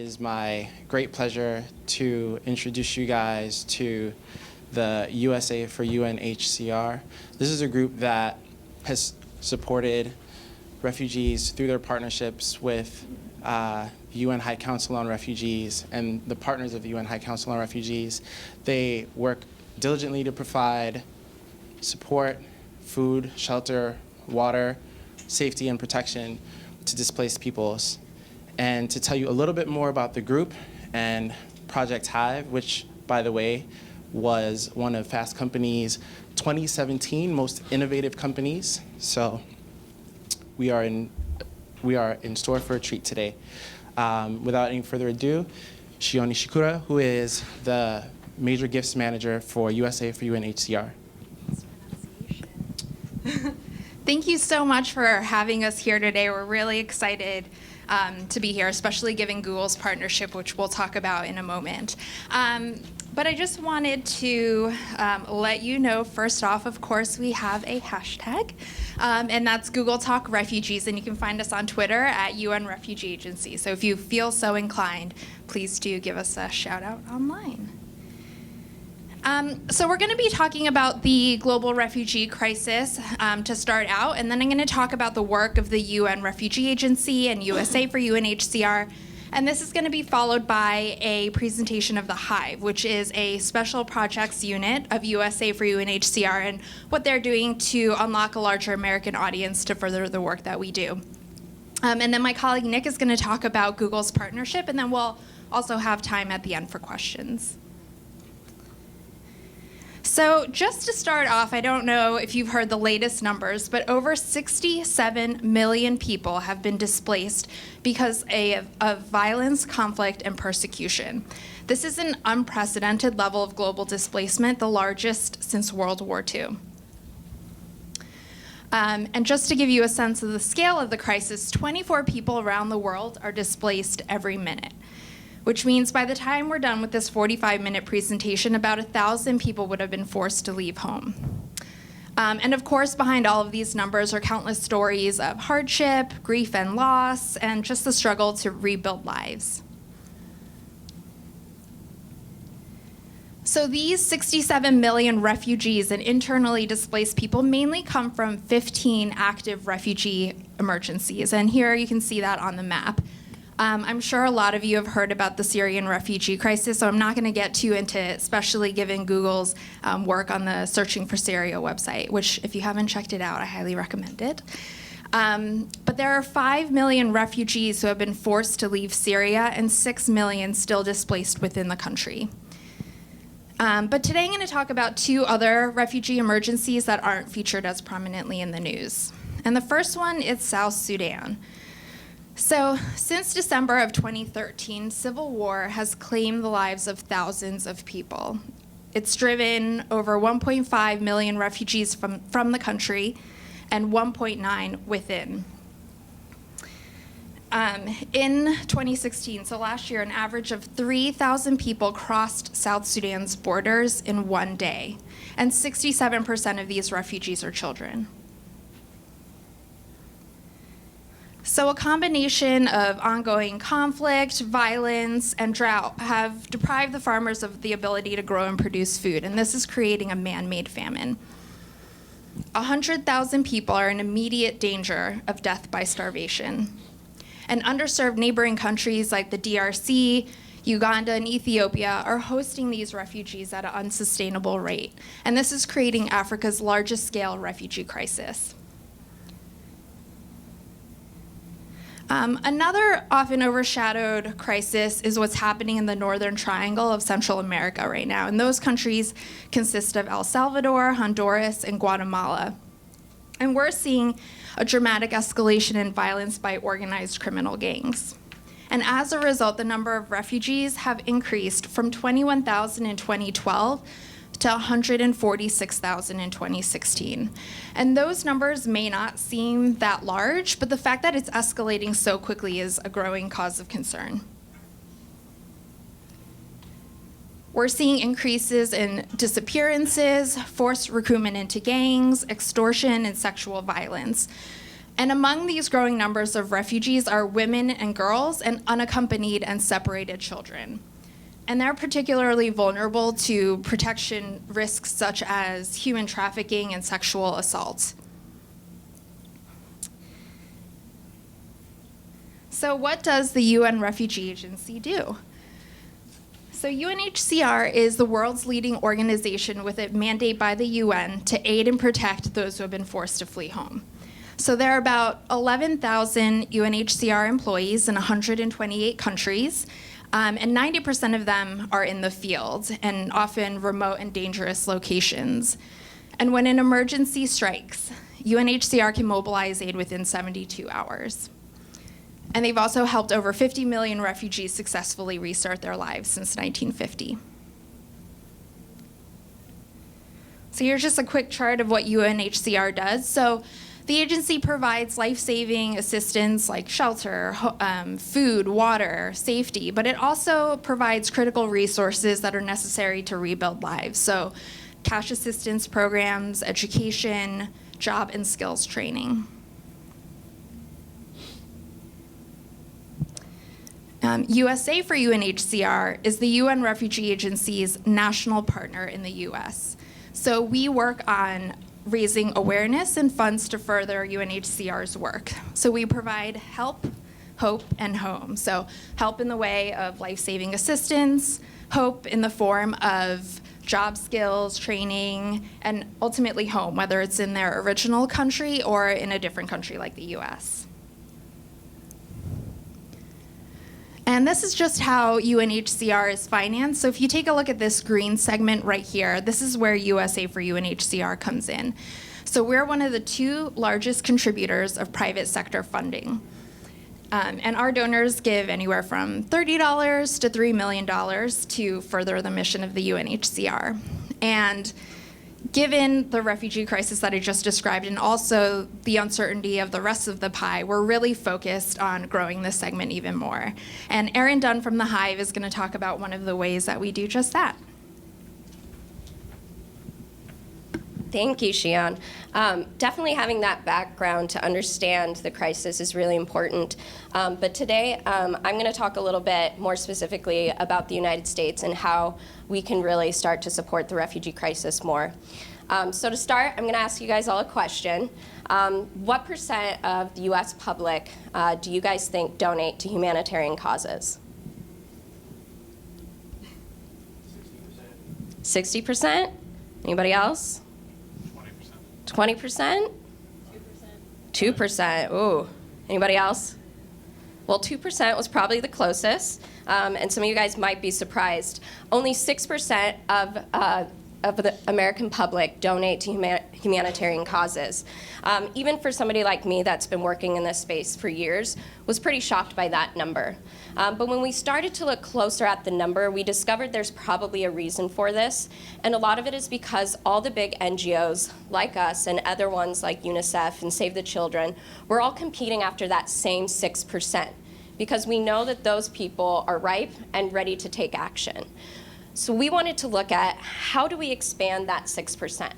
is my great pleasure to introduce you guys to the USA for UNHCR. This is a group that has supported refugees through their partnerships with UN High Council on Refugees and the partners of the UN High Council on Refugees. They work diligently to provide support, food, shelter, water, safety, and protection to displaced peoples. And to tell you a little bit more about the group and Project Hive, which, by the way, was one of Fast Company's 2017 most innovative companies. So we are in store for a treat today. Without any further ado, Shion Ishikura, who is the Major Gifts Manager for USA for UNHCR. Thank you so much for having us here today. We're really excited to be here, especially given Google's partnership, which we'll talk about in a moment. But I just wanted to let you know, first off, of course, we have a hashtag, and that's Google Talk Refugees, and you can find us on Twitter at UN Refugee Agency. So if you feel so inclined, please do give us a shout out online. So we're going to be talking about the global refugee crisis to start out, and then I'm going to talk about the work of the UN Refugee Agency and USA for UNHCR, and this is going to be followed by a presentation of the Hive, which is a special projects unit of USA for UNHCR and what they're doing to unlock a larger American audience to further the work that we do. And then my colleague Nick is going to talk about Google's partnership, and then we'll also have time at the end for questions. So just to start off, I don't know if you've heard the latest numbers, but over 67 million people have been displaced because of violence, conflict, and persecution. This is an unprecedented level of global displacement, the largest since World War II. And just to give you a sense of the scale of the crisis, 24 people around the world are displaced every minute, which means by the time we're done with this 45-minute presentation, about 1,000 people would have been forced to leave home. And of course, behind all of these numbers are countless stories of hardship, grief and loss, and just the struggle to rebuild lives. So these 67 million refugees and internally displaced people mainly come from 15 active refugee emergencies, and here you can see that on the map. I'm sure a lot of you have heard about the Syrian refugee crisis, so I'm not going to get too into it, especially given Google's work on the Searching for Syria website, which if you haven't checked it out, I highly recommend it. But there are 5 million refugees who have been forced to leave Syria and 6 million still displaced within the country. But today I'm going to talk about 2 other refugee emergencies that aren't featured as prominently in the news. And the first one is South Sudan. So, since December of 2013, civil war has claimed the lives of thousands of people. It's driven over 1.5 million refugees from the country and 1.9 within. In 2016, so last year, an average of 3,000 people crossed South Sudan's borders in one day, and 67% of these refugees are children. So a combination of ongoing conflict, violence, and drought have deprived the farmers of the ability to grow and produce food, and this is creating a man-made famine. 100,000 people are in immediate danger of death by starvation. And underserved neighboring countries like the DRC, Uganda, and Ethiopia are hosting these refugees at an unsustainable rate, and this is creating Africa's largest scale refugee crisis. Another often overshadowed crisis is what's happening in the Northern Triangle of Central America right now. And those countries consist of El Salvador, Honduras, and Guatemala. And we're seeing a dramatic escalation in violence by organized criminal gangs. And as a result, the number of refugees have increased from 21,000 in 2012 to 146,000 in 2016. And those numbers may not seem that large, but the fact that it's escalating so quickly is a growing cause of concern. We're seeing increases in disappearances, forced recruitment into gangs, extortion, and sexual violence. And among these growing numbers of refugees are women and girls and unaccompanied and separated children. And they're particularly vulnerable to protection risks such as human trafficking and sexual assault. So what does the UN Refugee Agency do? So UNHCR is the world's leading organization with a mandate by the UN to aid and protect those who have been forced to flee home. So there are about 11,000 UNHCR employees in 128 countries, and 90% of them are in the field and often remote and dangerous locations. And when an emergency strikes, UNHCR can mobilize aid within 72 hours. And they've also helped over 50 million refugees successfully restart their lives since 1950. So here's just a quick chart of what UNHCR does. So the agency provides life-saving assistance like shelter, food, water, safety, but it also provides critical resources that are necessary to rebuild lives. So cash assistance programs, education, job and skills training. USA for UNHCR is the UN Refugee Agency's national partner in the US. So we work on raising awareness and funds to further UNHCR's work. So we provide help, hope, and home. So help in the way of life-saving assistance, hope in the form of job skills, training, and ultimately home, whether it's in their original country or in a different country like the US. And this is just how UNHCR is financed. So if you take a look at this green segment right here, this is where USA for UNHCR comes in. So we're one of the 2 largest contributors of private sector funding. And our donors give anywhere from $30 to $3 million to further the mission of the UNHCR. And given the refugee crisis that I just described and also the uncertainty of the rest of the pie, we're really focused on growing this segment even more. And Erin Dunn from the Hive is going to talk about one of the ways that we do just that. Thank you, Shion. Definitely having that background to understand the crisis is really important. But today, I'm going to talk a little bit more specifically about the United States and how we can really start to support the refugee crisis more. So to start, I'm going to ask you guys all a question. What percent of the U.S. public do you guys think donate to humanitarian causes? 60%? Anybody else? 20%? 2%. Ooh. Anybody else? Well, 2% was probably the closest, and some of you guys might be surprised. Only 6% of the American public donate to humanitarian causes. Even for somebody like me that's been working in this space for years, was pretty shocked by that number. But when we started to look closer at the number, we discovered there's probably a reason for this. And a lot of it is because all the big NGOs like us and other ones like UNICEF and Save the Children, we're all competing after that same 6%, because we know that those people are ripe and ready to take action. So we wanted to look at how do we expand that 6%?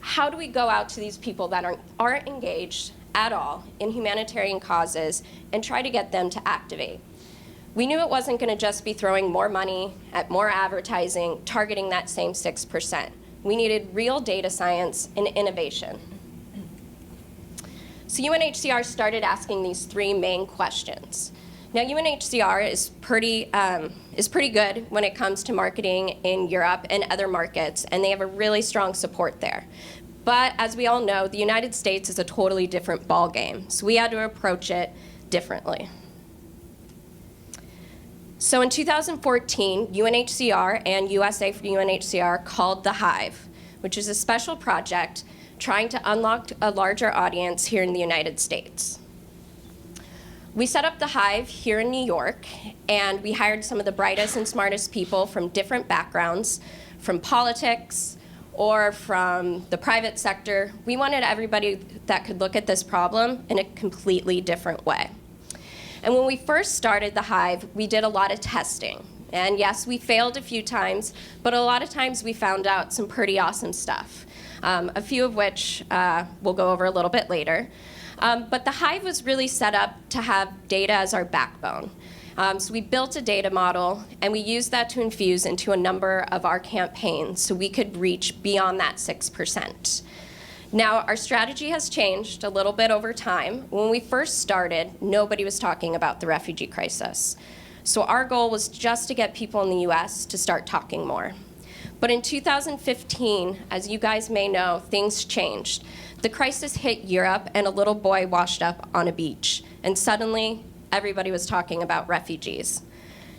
How do we go out to these people that aren't engaged at all in humanitarian causes and try to get them to activate? We knew it wasn't going to just be throwing more money at more advertising, targeting that same 6%. We needed real data science and innovation. So UNHCR started asking these 3 main questions. Now, UNHCR is pretty good when it comes to marketing in Europe and other markets, and they have a really strong support there. But as we all know, the United States is a totally different ballgame, so we had to approach it differently. So in 2014, UNHCR and USA for UNHCR called the Hive, which is a special project trying to unlock a larger audience here in the United States. We set up the Hive here in New York, and we hired some of the brightest and smartest people from different backgrounds, from politics or from the private sector. We wanted everybody that could look at this problem in a completely different way. And when we first started the Hive, we did a lot of testing. And yes, we failed a few times, but a lot of times we found out some pretty awesome stuff. a few of which we'll go over a little bit later. But the Hive was really set up to have data as our backbone. So we built a data model, and we used that to infuse into a number of our campaigns so we could reach beyond that 6%. Now, our strategy has changed a little bit over time. When we first started, nobody was talking about the refugee crisis. So our goal was just to get people in the US to start talking more. But in 2015, as you guys may know, things changed. The crisis hit Europe, and a little boy washed up on a beach. And suddenly, everybody was talking about refugees.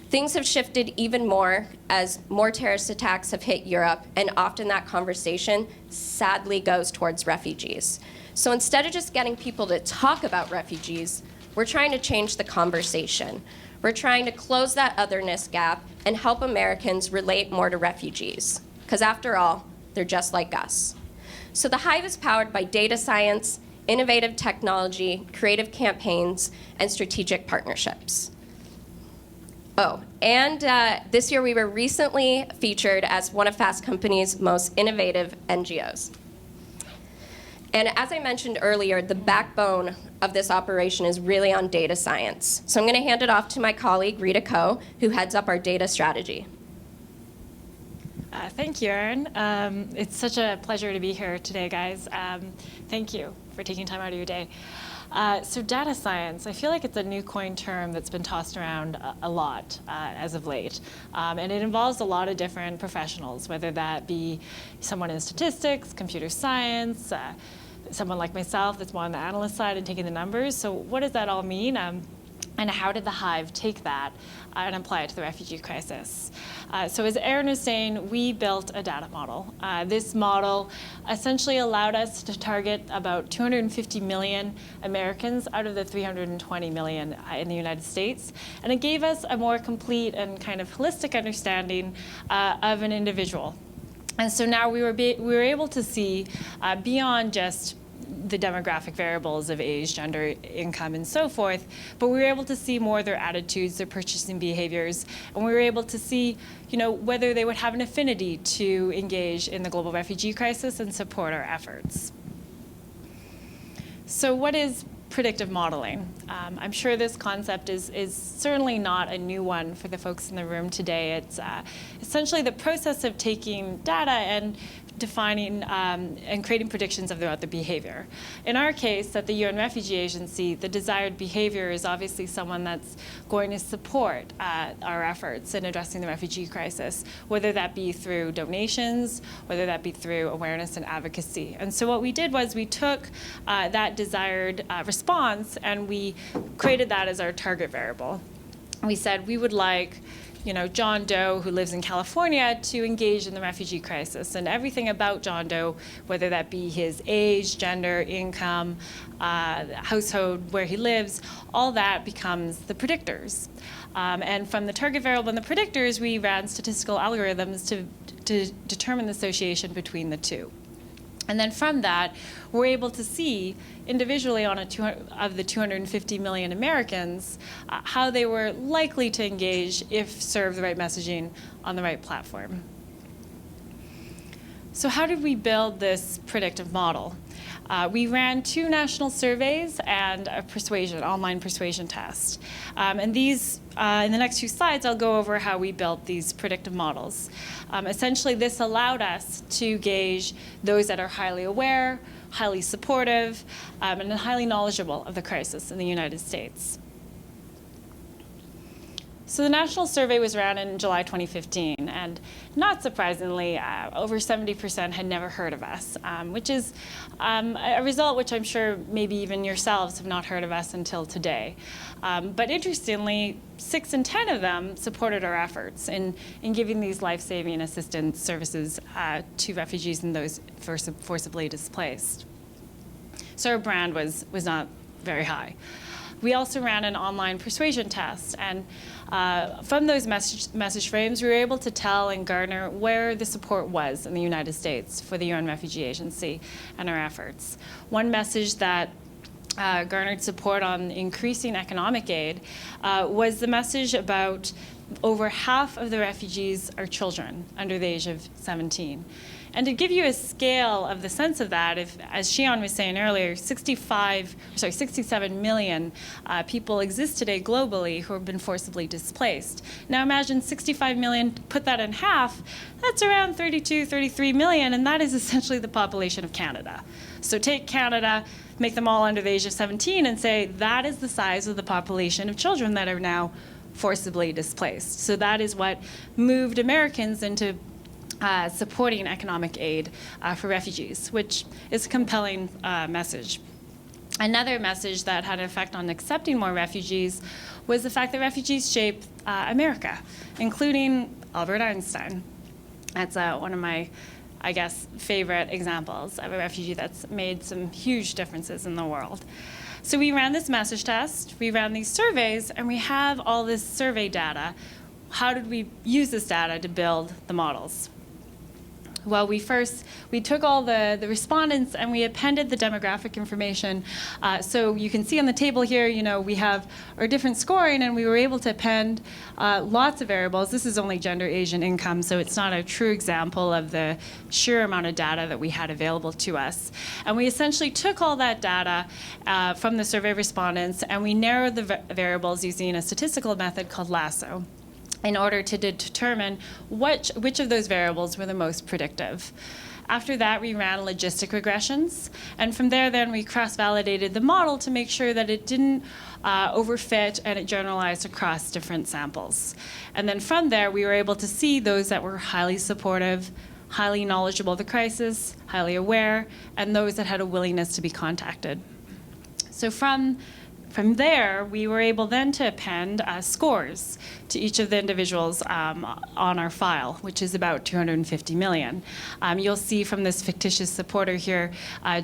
Things have shifted even more as more terrorist attacks have hit Europe, and often that conversation sadly goes towards refugees. So instead of just getting people to talk about refugees, we're trying to change the conversation. We're trying to close that otherness gap and help Americans relate more to refugees, because after all, they're just like us. So the Hive is powered by data science, innovative technology, creative campaigns, and strategic partnerships. Oh, and this year we were recently featured as one of Fast Company's most innovative NGOs. And as I mentioned earlier, the backbone of this operation is really on data science. So I'm going to hand it off to my colleague, Rita, who heads up our data strategy. Thank you, Erin. It's such a pleasure to be here today, guys. Thank you for taking time out of your day. So data science, I feel like it's a new coined term that's been tossed around a lot as of late. And it involves a lot of different professionals, whether that be someone in statistics, computer science, someone like myself that's more on the analyst side and taking the numbers. So what does that all mean? And how did the Hive take that and apply it to the refugee crisis? So as Erin was saying, we built a data model. This model essentially allowed us to target about 250 million Americans out of the 320 million in the United States. And it gave us a more complete and kind of holistic understanding of an individual. And so now we were able to see beyond just the demographic variables of age, gender, income, and so forth, but we were able to see more of their attitudes, their purchasing behaviors, and we were able to see, whether they would have an affinity to engage in the global refugee crisis and support our efforts. So what is predictive modeling? I'm sure this concept is certainly not a new one for the folks in the room today. It's essentially the process of taking data and defining and creating predictions about the behavior. In our case, at the UN Refugee Agency, the desired behavior is obviously someone that's going to support our efforts in addressing the refugee crisis, whether that be through donations, whether that be through awareness and advocacy. And so what we did was we took that desired response and we created that as our target variable. We said we would like John Doe, who lives in California, to engage in the refugee crisis. And everything about John Doe, whether that be his age, gender, income, household, where he lives, all that becomes the predictors. And from the target variable and the predictors, we ran statistical algorithms to determine the association between the two. And then from that, we're able to see individually of the 250 million Americans how they were likely to engage if served the right messaging on the right platform. So how did we build this predictive model? We ran 2 national surveys and a online persuasion test. And these, in the next few slides, I'll go over how we built these predictive models. Essentially, this allowed us to gauge those that are highly aware, highly supportive, and highly knowledgeable of the crisis in the United States. So the national survey was ran in July 2015, and not surprisingly, over 70% had never heard of us, which is a result which I'm sure maybe even yourselves have not heard of us until today. But interestingly, 6 in 10 of them supported our efforts in giving these life-saving assistance services to refugees and those forcibly displaced. So our brand was not very high. We also ran an online persuasion test, and from those message frames, we were able to tell and garner where the support was in the United States for the UN Refugee Agency and our efforts. One message that garnered support on increasing economic aid was the message about over half of the refugees are children under the age of 17. And to give you a scale of the sense of that, if, as Shion was saying earlier, 67 million people exist today globally who have been forcibly displaced. Now imagine 65 million, put that in half, that's around 32, 33 million, and that is essentially the population of Canada. So take Canada, make them all under the age of 17, and say that is the size of the population of children that are now forcibly displaced. So that is what moved Americans into supporting economic aid for refugees, which is a compelling message. Another message that had an effect on accepting more refugees was the fact that refugees shape America, including Albert Einstein. That's one of my, I guess, favorite examples of a refugee that's made some huge differences in the world. So we ran this message test, we ran these surveys, and we have all this survey data. How did we use this data to build the models? Well, we took all the respondents and we appended the demographic information. So you can see on the table here, we have our different scoring, and we were able to append lots of variables. This is only gender, age, and income, so it's not a true example of the sheer amount of data that we had available to us. And we essentially took all that data from the survey respondents, and we narrowed the variables using a statistical method called lasso, in order to determine which of those variables were the most predictive. After that, we ran logistic regressions, and from there then we cross-validated the model to make sure that it didn't overfit and it generalized across different samples. And then from there, we were able to see those that were highly supportive, highly knowledgeable of the crisis, highly aware, and those that had a willingness to be contacted. So from there, we were able then to append scores to each of the individuals on our file, which is about 250 million. You'll see from this fictitious supporter here,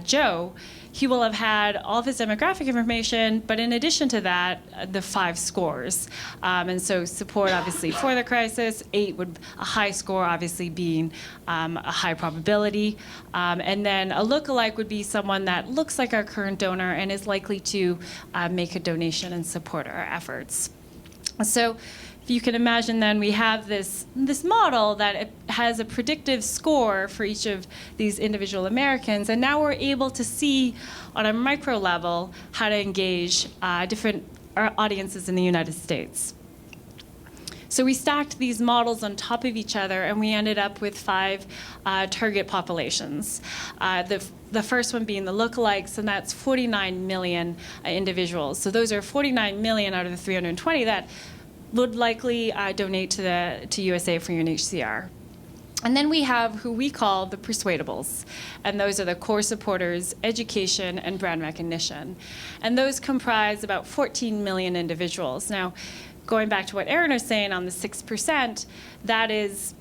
Joe, he will have had all of his demographic information, but in addition to that, the 5 scores. And so support, obviously, for the crisis, 8 would, a high score, obviously, being a high probability. And then a lookalike would be someone that looks like our current donor and is likely to make a donation and support our efforts. So if you can imagine, then we have this model that it has a predictive score for each of these individual Americans, and now we're able to see on a micro level how to engage different audiences in the United States. So we stacked these models on top of each other, and we ended up with 5 target populations. The first one being the lookalikes, and that's 49 million individuals. So those are 49 million out of the 320 that would likely donate to USA for UNHCR. And then we have who we call the persuadables, and those are the core supporters, education, and brand recognition. And those comprise about 14 million individuals. Now, going back to what Erin was saying on the 6%, that is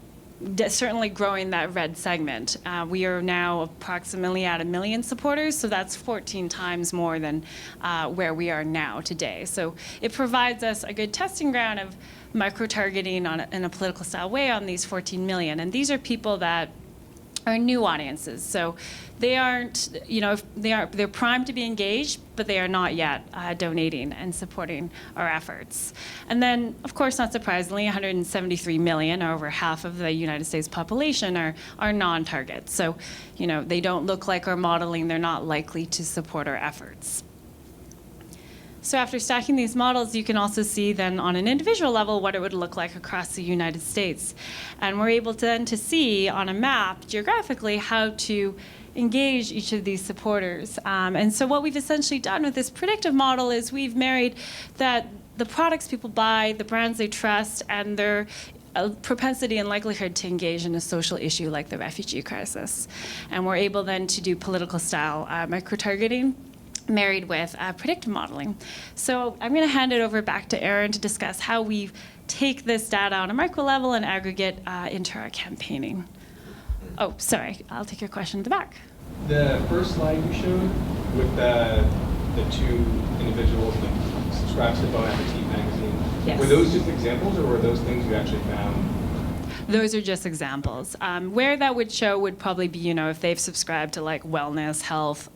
certainly growing that red segment. We are now approximately at 1 million supporters, so that's 14 times more than where we are now today. So it provides us a good testing ground of micro-targeting in a political style way on these 14 million. And these are people that are new audiences. So they aren't, they're primed to be engaged, but they are not yet donating and supporting our efforts. And then, of course, not surprisingly, 173 million, or over half of the United States population, are non-targets. So, they don't look like our modeling. They're not likely to support our efforts. So after stacking these models, you can also see then on an individual level what it would look like across the United States. And we're able to then to see on a map geographically how to engage each of these supporters. And so what we've essentially done with this predictive model is we've married that the products people buy, the brands they trust, and their propensity and likelihood to engage in a social issue like the refugee crisis. And we're able then to do political style micro-targeting married with predictive modeling. So I'm going to hand it over back to Erin to discuss how we take this data on a micro level and aggregate into our campaigning. Oh, sorry, I'll take your question in the back. The first slide you showed with the 2 individuals that subscribed to the Bon Appetit magazine, Yes. Were those just examples, or were those things you actually found? Those are just examples. Where that would show would probably be, if they've subscribed to like wellness, health,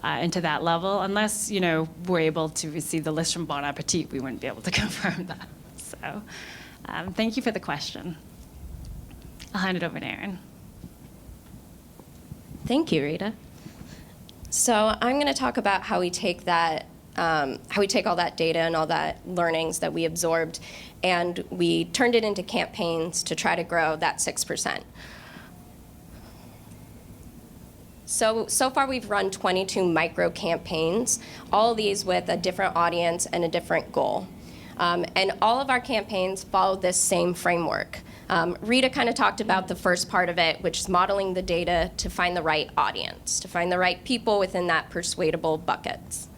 into that level. Unless, we're able to receive the list from Bon Appetit, we wouldn't be able to confirm that. So. So thank you for the question. I'll hand it over to Erin. Thank you, Rita. So I'm going to talk about how we take that, how we take all that data and all that learnings that we absorbed, and we turned it into campaigns to try to grow that 6%. So far we've run 22 micro campaigns, all of these with a different audience and a different goal. And all of our campaigns follow this same framework. Rita kind of talked about the first part of it, which is modeling the data to find the right audience, to find the right people within that persuadable buckets.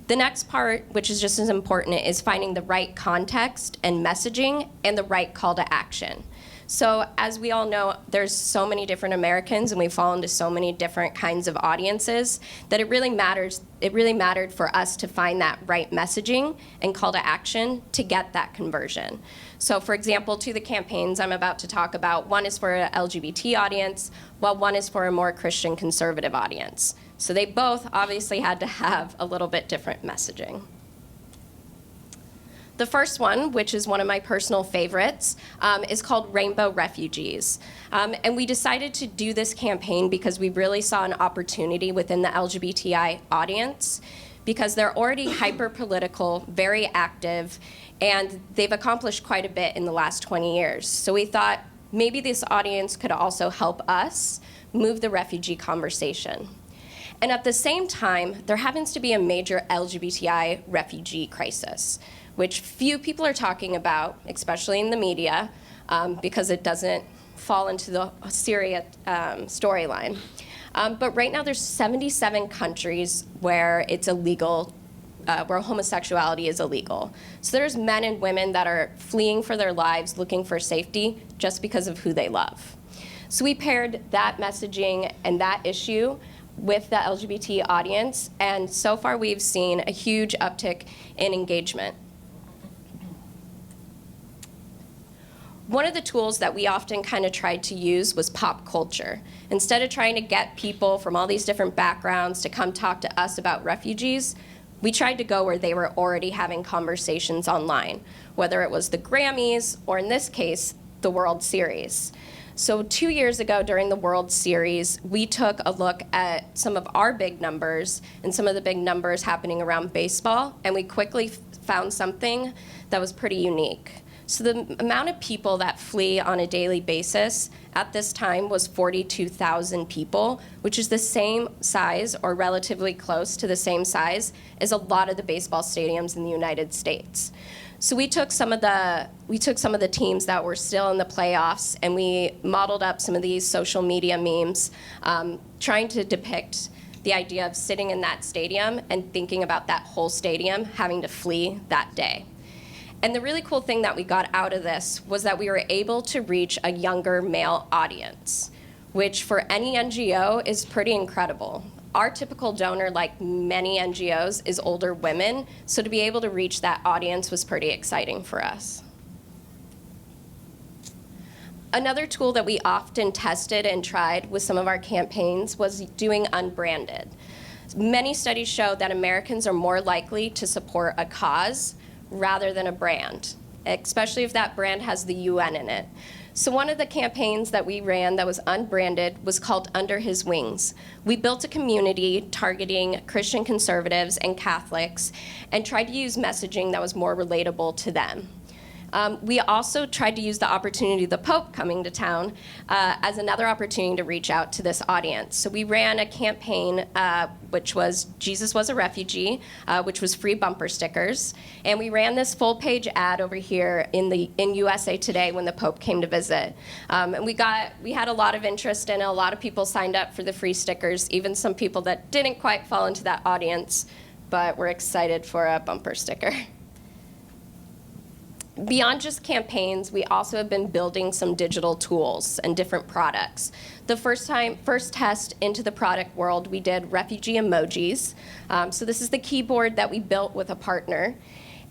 The next part, which is just as important, is finding the right context and messaging and the right call to action. So as we all know, there's so many different Americans and we fall into so many different kinds of audiences that it really mattered for us to find that right messaging and call to action to get that conversion. So for example, two of the campaigns I'm about to talk about, one is for an LGBT audience, while one is for a more Christian conservative audience. So they both obviously had to have a little bit different messaging. The first one, which is one of my personal favorites, is called Rainbow Refugees. And we decided to do this campaign because we really saw an opportunity within the LGBTI audience, because they're already hyper-political, very active, and they've accomplished quite a bit in the last 20 years. So we thought maybe this audience could also help us move the refugee conversation. And at the same time, there happens to be a major LGBTI refugee crisis, which few people are talking about, especially in the media, because it doesn't fall into the Syria storyline. But right now, there's 77 countries where it's illegal, where homosexuality is illegal. So there's men and women that are fleeing for their lives, looking for safety, just because of who they love. So we paired that messaging and that issue with the LGBT audience, and so far we've seen a huge uptick in engagement. One of the tools that we often kind of tried to use was pop culture. Instead of trying to get people from all these different backgrounds to come talk to us about refugees, we tried to go where they were already having conversations online, whether it was the Grammys or, in this case, the World Series. So 2 years ago during the World Series, we took a look at some of our big numbers and some of the big numbers happening around baseball, and we quickly found something that was pretty unique. So the amount of people that flee on a daily basis at this time was 42,000 people, which is the same size or relatively close to the same size as a lot of the baseball stadiums in the United States. So we took some of the teams that were still in the playoffs, and we modeled up some of these social media memes, trying to depict the idea of sitting in that stadium and thinking about that whole stadium having to flee that day. And the really cool thing that we got out of this was that we were able to reach a younger male audience, which for any NGO is pretty incredible. Our typical donor, like many NGOs, is older women, so to be able to reach that audience was pretty exciting for us. Another tool that we often tested and tried with some of our campaigns was doing Unbranded. Many studies show that Americans are more likely to support a cause rather than a brand, especially if that brand has the UN in it. So one of the campaigns that we ran that was unbranded was called Under His Wings. We built a community targeting Christian conservatives and Catholics and tried to use messaging that was more relatable to them. We also tried to use the opportunity of the Pope coming to town as another opportunity to reach out to this audience. So we ran a campaign which was Jesus Was a Refugee, which was free bumper stickers. And we ran this full-page ad over here in USA Today when the Pope came to visit. And we had a lot of interest and a lot of people signed up for the free stickers, even some people that didn't quite fall into that audience, but were excited for a bumper sticker. Beyond just campaigns, we also have been building some digital tools and different products. The first test into the product world, we did refugee emojis. So this is the keyboard that we built with a partner.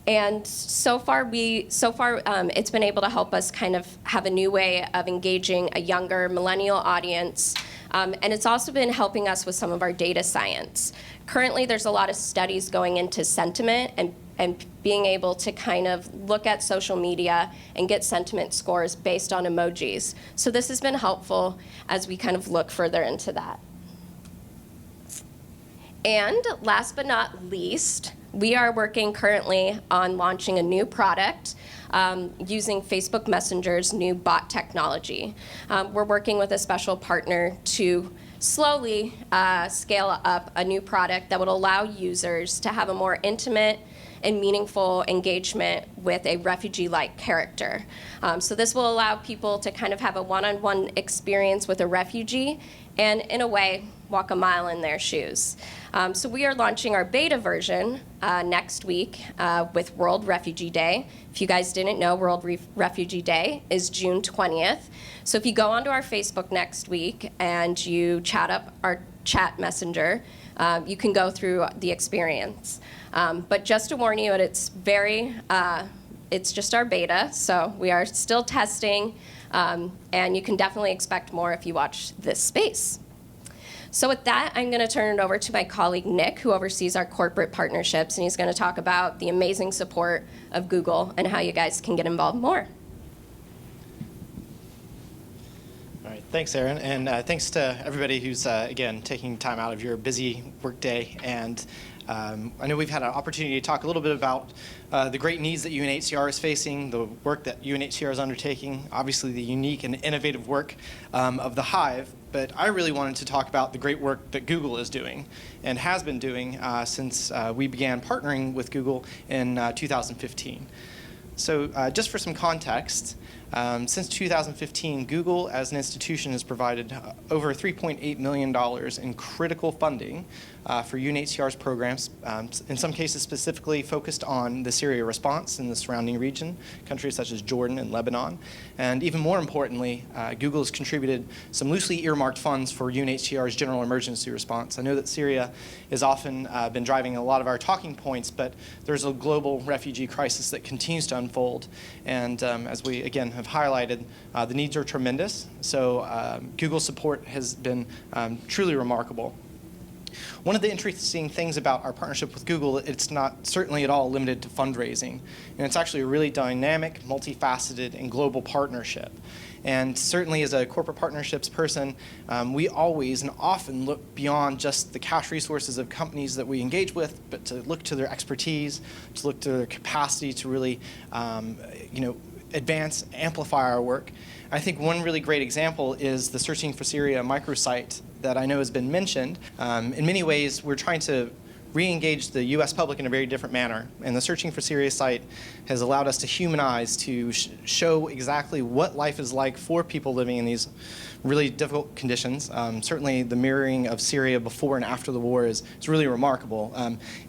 And so far, it's been able to help us kind of have a new way of engaging a younger millennial audience. And it's also been helping us with some of our data science. Currently, there's a lot of studies going into sentiment and being able to kind of look at social media and get sentiment scores based on emojis. So this has been helpful as we kind of look further into that. And last but not least, we are working currently on launching a new product using Facebook Messenger's new bot technology. We're working with a special partner to slowly scale up a new product that would allow users to have a more intimate and meaningful engagement with a refugee-like character. So this will allow people to kind of have a one-on-one experience with a refugee and, in a way, walk a mile in their shoes. So we are launching our beta version next week with World Refugee Day. If you guys didn't know, World Refugee Day is June 20th. So if you go onto our Facebook next week and you chat up our chat messenger, you can go through the experience. But just to warn you, it's just our beta, so we are still testing, and you can definitely expect more if you watch this space. So with that, I'm going to turn it over to my colleague Nick, who oversees our corporate partnerships, and he's going to talk about the amazing support of Google and how you guys can get involved more. All right, thanks, Erin, and thanks to everybody who's, again, taking time out of your busy workday. And I know we've had an opportunity to talk a little bit about the great needs that UNHCR is facing, the work that UNHCR is undertaking, obviously the unique and innovative work of the Hive. But I really wanted to talk about the great work that Google is doing and has been doing since we began partnering with Google in 2015. So just for some context, since 2015, Google as an institution has provided over $3.8 million in critical funding for UNHCR's programs, in some cases specifically focused on the Syria response in the surrounding region, countries such as Jordan and Lebanon. And even more importantly, Google has contributed some loosely earmarked funds for UNHCR's general emergency response. I know that Syria has often been driving a lot of our talking points, but there's a global refugee crisis that continues to unfold. And as we, again, have highlighted, the needs are tremendous. So Google's support has been truly remarkable. One of the interesting things about our partnership with Google, it's not certainly at all limited to fundraising. And it's actually a really dynamic, multifaceted, and global partnership. And certainly as a corporate partnerships person, we always and often look beyond just the cash resources of companies that we engage with, but to look to their expertise, to look to their capacity to really advance, amplify our work. I think one really great example is the Searching for Syria microsite that I know has been mentioned. In many ways, we're trying to re-engage the U.S. public in a very different manner. And the Searching for Syria site has allowed us to humanize, to show exactly what life is like for people living in these really difficult conditions. Certainly the mirroring of Syria before and after the war is really remarkable.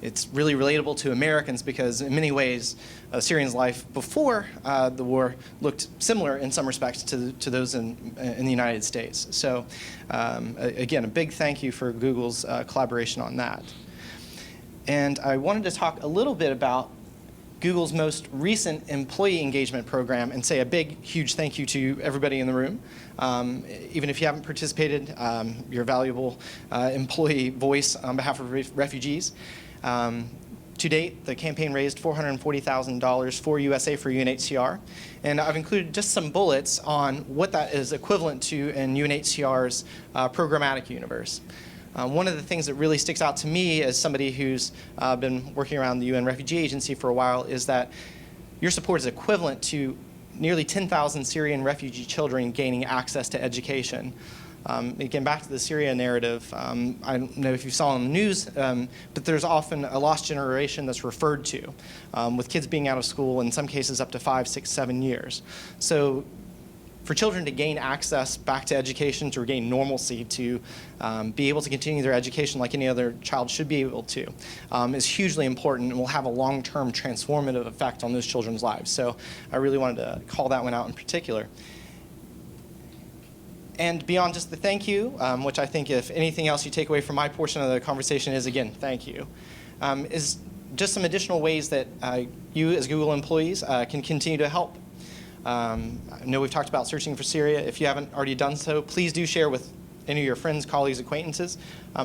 It's really relatable to Americans because in many ways, Syrians' life before the war looked similar in some respects to those in the United States. So again, a big thank you for Google's collaboration on that. And I wanted to talk a little bit about Google's most recent employee engagement program and say a big, huge thank you to everybody in the room. Even if you haven't participated, you're a valuable employee voice on behalf of refugees. To date, the campaign raised $440,000 for USA for UNHCR. And I've included just some bullets on what that is equivalent to in UNHCR's programmatic universe. One of the things that really sticks out to me as somebody who's been working around the UN Refugee Agency for a while is that your support is equivalent to nearly 10,000 Syrian refugee children gaining access to education. Again, back to the Syria narrative, I don't know if you saw on the news, but there's often a lost generation that's referred to, with kids being out of school, in some cases up to 5, 6, 7 years. So for children to gain access back to education, to regain normalcy, to be able to continue their education like any other child should be able to, is hugely important and will have a long-term transformative effect on those children's lives. So I really wanted to call that one out in particular. And beyond just the thank you, which I think if anything else you take away from my portion of the conversation is, again, thank you, is just some additional ways that you as Google employees can continue to help. I know we've talked about Searching for Syria. If you haven't already done so, please do share with any of your friends, colleagues, acquaintances,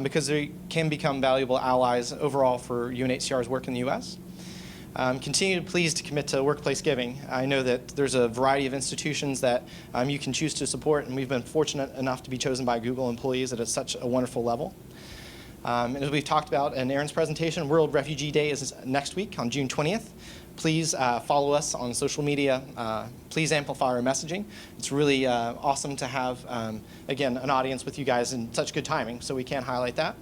because they can become valuable allies overall for UNHCR's work in the U.S. Continue to please to commit to workplace giving. I know that there's a variety of institutions that you can choose to support, and we've been fortunate enough to be chosen by Google employees at such a wonderful level. And as we've talked about in Erin's presentation, World Refugee Day is next week on June 20th. Please follow us on social media. Please amplify our messaging. It's really awesome to have, again, an audience with you guys in such good timing, so we can highlight that.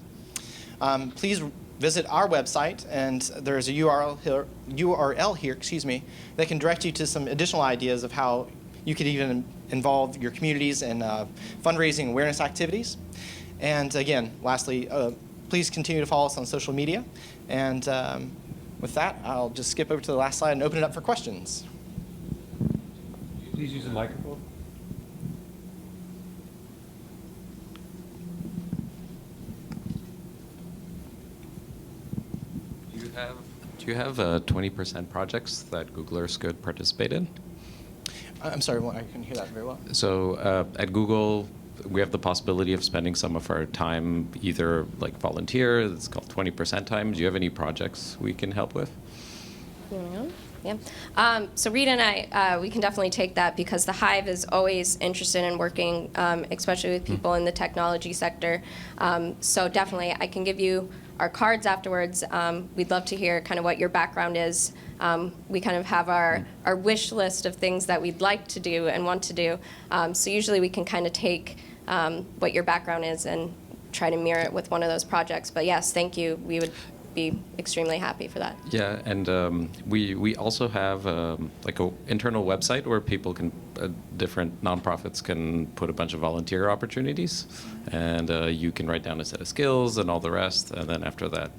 Please visit our website, and there's a URL here, that can direct you to some additional ideas of how you could even involve your communities in fundraising awareness activities. And again, lastly, please continue to follow us on social media. And with that, I'll just skip over to the last slide and open it up for questions. Please use the microphone. Do you have 20% projects that Googlers could participate in? I'm sorry, I couldn't hear that very well. So at Google, we have the possibility of spending some of our time either like volunteer, it's called 20% time. Do you have any projects we can help with? Yeah. So Rita and I, we can definitely take that because the Hive is always interested in working, especially with people in the technology sector. So definitely, I can give you our cards afterwards. We'd love to hear kind of what your background is. We kind of have our wish list of things that we'd like to do and want to do. So usually we can kind of take what your background is and try to mirror it with one of those projects. But yes, thank you. We would be extremely happy for that. Yeah, and we also have like an internal website where people can, different nonprofits can put a bunch of volunteer opportunities, and you can write down a set of skills and all the rest, and then after that,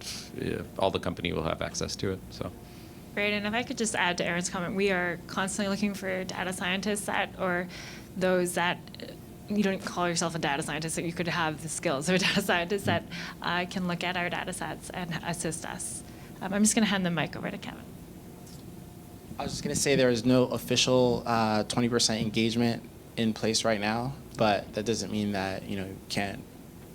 all the company will have access to it. So. Great, and if I could just add to Erin's comment, we are constantly looking for data scientists or those that you don't call yourself a data scientist, that you could have the skills of a data scientist that can look at our data sets and assist us. I'm just going to hand the mic over to Kevin. I was just going to say there is no official 20% engagement in place right now, but that doesn't mean that you can't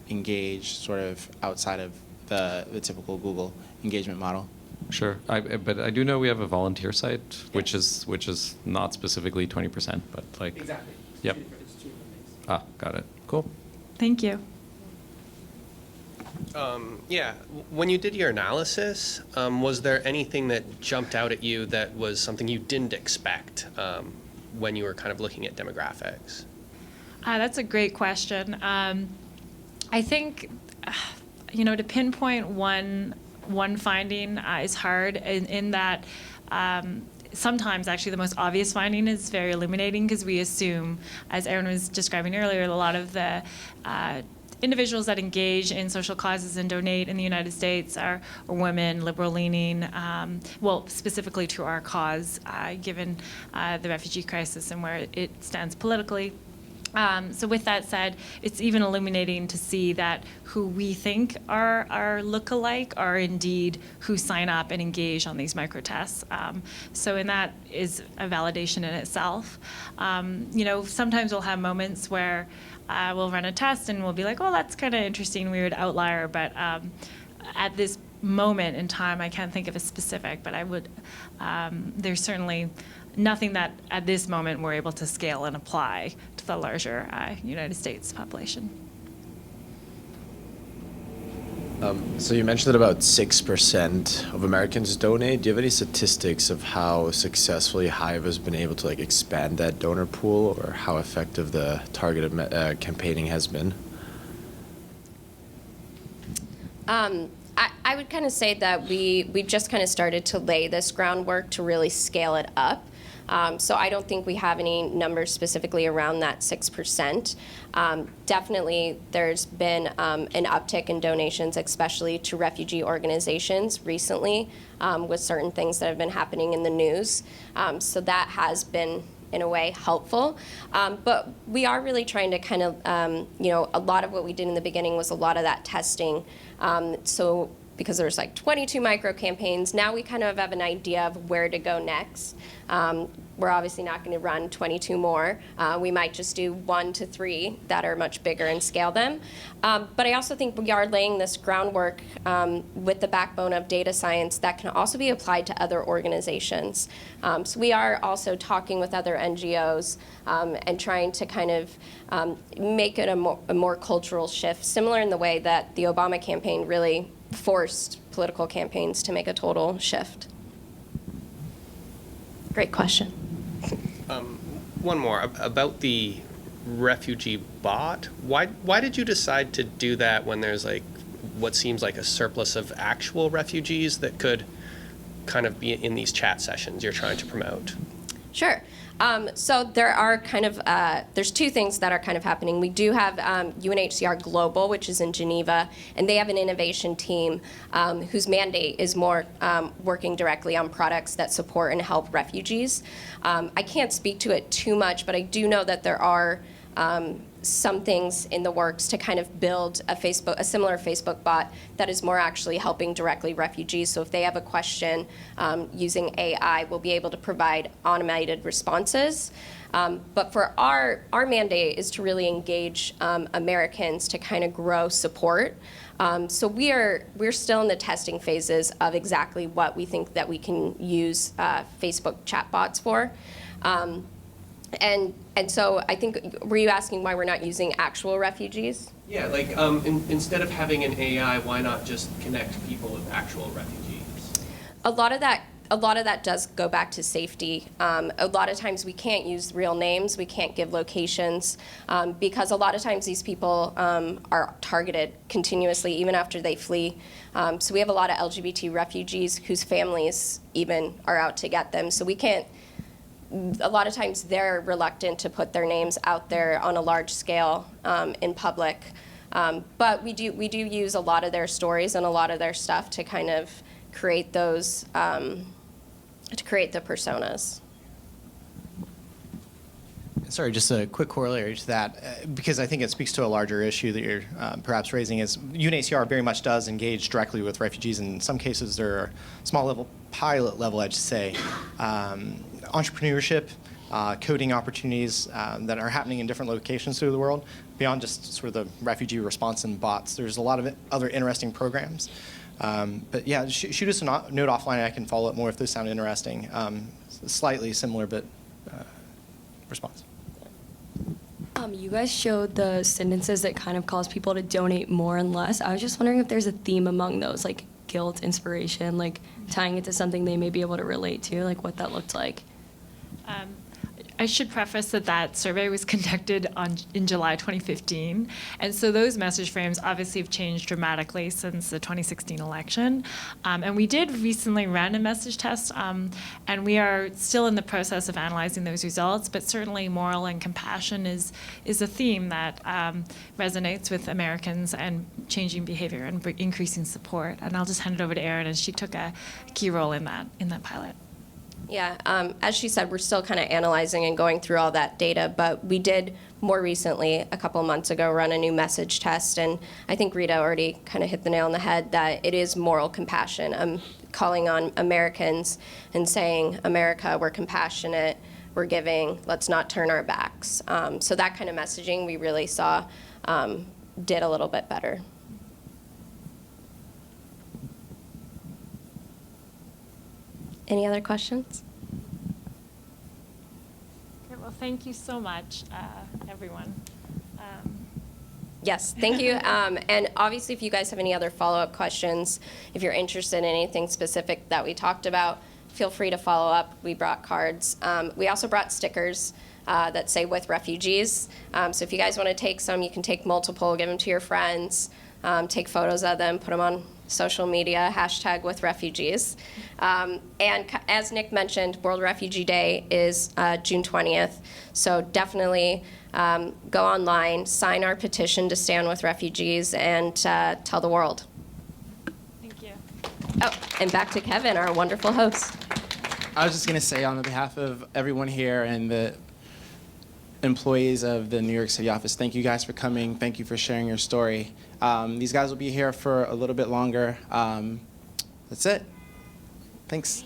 engage sort of outside of the typical Google engagement model. Sure, but I do know we have a volunteer site, which is not specifically 20%, but like Exactly. Yep. Ah, got it. Cool. Thank you. Yeah, when you did your analysis, was there anything that jumped out at you that was something you didn't expect when you were kind of looking at demographics? That's a great question. I think, to pinpoint one finding is hard in that sometimes actually the most obvious finding is very illuminating because we assume, as Erin was describing earlier, a lot of the individuals that engage in social causes and donate in the United States are women, liberal-leaning, well, specifically to our cause, given the refugee crisis and where it stands politically. So with that said, it's even illuminating to see that who we think are look-alike are indeed who sign up and engage on these microtests. So and that is a validation in itself. Sometimes we'll have moments where we'll run a test and we'll be like, oh, that's kind of interesting, weird outlier, but at this moment in time, I can't think of a specific, but I would, there's certainly nothing that at this moment we're able to scale and apply to the larger United States population. So you mentioned that about 6% of Americans donate. Do you have any statistics of how successfully Hive has been able to expand that donor pool, or how effective the targeted campaigning has been? I would kind of say that we've just kind of started to lay this groundwork to really scale it up. So I don't think we have any numbers specifically around that 6%. Definitely there's been an uptick in donations, especially to refugee organizations recently, with certain things that have been happening in the news. So that has been, in a way, helpful. But we are really trying to kind of, a lot of what we did in the beginning was a lot of that testing. So because there's like 22 micro campaigns. Now we kind of have an idea of where to go next. We're obviously not going to run 22 more. We might just do 1 to 3 that are much bigger and scale them. But I also think we are laying this groundwork with the backbone of data science that can also be applied to other organizations. So we are also talking with other NGOs and trying to kind of make it a more cultural shift, similar in the way that the Obama campaign really forced political campaigns to make a total shift. Great question. One more about the refugee bot. Why did you decide to do that when there's like what seems like a surplus of actual refugees that could kind of be in these chat sessions you're trying to promote? Sure. So there are kind of, there's 2 things that are kind of happening. We do have UNHCR Global, which is in Geneva, and they have an innovation team whose mandate is more working directly on products that support and help refugees. I can't speak to it too much, but I do know that there are some things in the works to kind of build a similar Facebook bot that is more actually helping directly refugees. So if they have a question using AI, we'll be able to provide automated responses. But for our mandate is to really engage Americans to kind of grow support. So we're still in the testing phases of exactly what we think that we can use Facebook chatbots for. And so I think, were you asking why we're not using actual refugees? Yeah, like instead of having an AI, why not just connect people with actual refugees? A lot of that does go back to safety. A lot of times we can't use real names, we can't give locations, because a lot of times these people are targeted continuously, even after they flee. So we have a lot of LGBT refugees whose families even are out to get them. So we can't. A lot of times they're reluctant to put their names out there on a large scale in public. But we do use a lot of their stories and a lot of their stuff to kind of create those, to create the personas. Sorry, just a quick corollary to that, because I think it speaks to a larger issue that you're perhaps raising, is UNHCR very much does engage directly with refugees. In some cases, there are small level, pilot level, I'd say, entrepreneurship, coding opportunities that are happening in different locations through the world, beyond just sort of the refugee response and bots. There's a lot of other interesting programs. But yeah, shoot us a note offline. I can follow up more if those sound interesting. Slightly similar, but response. You guys showed the sentences that kind of cause people to donate more and less. I was just wondering if there's a theme among those, like guilt, inspiration, like tying it to something they may be able to relate to, like what that looked like. I should preface that survey was conducted in July 2015, and so those message frames obviously have changed dramatically since the 2016 election. And we did recently run a message test, and we are still in the process of analyzing those results, but certainly moral and compassion is a theme that resonates with Americans and changing behavior and increasing support. And I'll just hand it over to Erin, as she took a key role in that pilot. Yeah, as she said, we're still kind of analyzing and going through all that data, but we did more recently, a couple months ago, run a new message test, and I think Rita already kind of hit the nail on the head that it is moral compassion. Calling on Americans and saying, America, we're compassionate, we're giving, let's not turn our backs. So that kind of messaging we really saw did a little bit better. Any other questions? Okay, well, thank you so much, everyone. Yes, thank you. And obviously, if you guys have any other follow-up questions, if you're interested in anything specific that we talked about, feel free to follow up. We brought cards. We also brought stickers that say "With Refugees." So if you guys want to take some, you can take multiple, give them to your friends, take photos of them, put them on social media, #WithRefugees. And as Nick mentioned, World Refugee Day is June 20th. So definitely go online, sign our petition to stand with refugees, and tell the world. Thank you. Oh, and back to Kevin, our wonderful host. I was just going to say, on behalf of everyone here and the employees of the New York City office, thank you guys for coming. Thank you for sharing your story. These guys will be here for a little bit longer. That's it. Thanks.